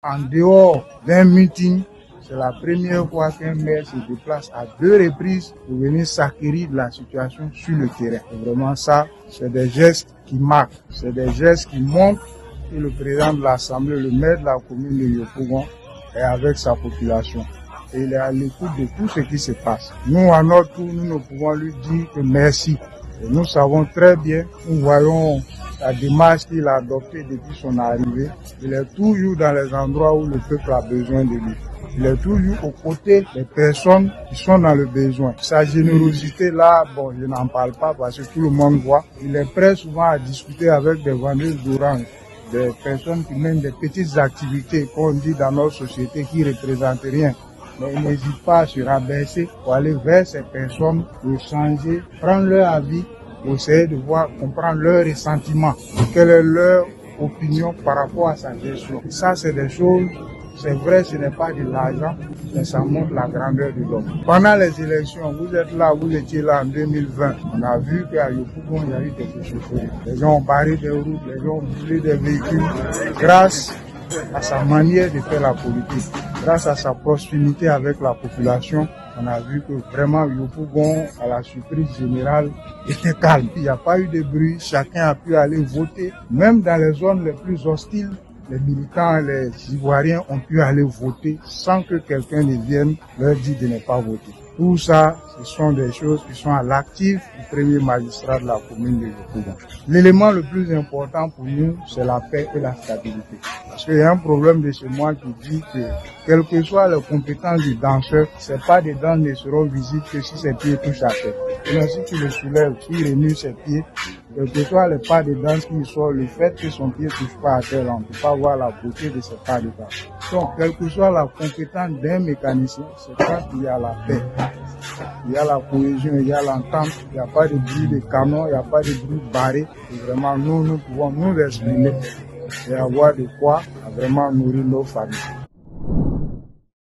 En dehors d'un meeting, c'est la première fois qu'un maire se déplace à 2 reprises pour venir s'acquérir de la situation sur le terrain. Et vraiment ça, c'est des gestes qui marquent, c'est des gestes qui montrent que le président de l'Assemblée, le maire de la commune de Yopougon, est avec sa population. Et il est à l'écoute de tout ce qui se passe. Nous, à notre tour, nous ne pouvons lui dire que merci. Et nous savons très bien, nous voyons la démarche qu'il a adoptée depuis son arrivée. Il est toujours dans les endroits où le peuple a besoin de lui. Il est toujours aux côtés des personnes qui sont dans le besoin. Sa générosité là, bon, je n'en parle pas parce que tout le monde voit. Il est prêt souvent à discuter avec des vendeurs d'oranges, des personnes qui mènent des petites activités qu'on dit dans notre société qui ne représentent rien. Mais il n'hésite pas à se rabaisser pour aller vers ces personnes, pour changer, prendre leur avis, pour essayer de voir, comprendre leur ressentiment, quelle est leur opinion par rapport à sa gestion. Ça, c'est des choses, c'est vrai, ce n'est pas de l'argent, mais ça montre la grandeur de l'homme. Pendant les élections, vous êtes là, vous étiez là en 2020, on a vu qu'à Yopougon, il y a eu des échauffourées. Les gens ont barré des routes, les gens ont brûlé des véhicules, grâce à sa manière de faire la politique, grâce à sa proximité avec la population. On a vu que vraiment Yopougon, à la surprise générale, était calme. Il n'y a pas eu de bruit, chacun a pu aller voter. Même dans les zones les plus hostiles, les militants, les Ivoiriens ont pu aller voter sans que quelqu'un ne vienne leur dire de ne pas voter. Tout ça, ce sont des choses qui sont à l'actif du premier magistrat de la commune de Yopougon. L'élément le plus important pour nous, c'est la paix et la stabilité. Parce qu'il y a un problème de chez moi qui dit que, quelles que soient les compétences du danseur, c'est pas des danses ne seront visibles que si ses pieds touchent à terre. Et si tu le soulèves, s'il remue ses pieds, quel que soit le pas de danse qui sort, le fait que son pied ne touche pas à terre, on ne peut pas voir la beauté de ses pas de danse. Donc, quelle que soit la compétence d'un mécanicien, c'est quand il y a la paix. Il y a la cohésion, il y a l'entente, il n'y a pas de bruit de canon, il n'y a pas de bruit barré. Et vraiment, nous pouvons nous exprimer et avoir de quoi vraiment nourrir nos familles.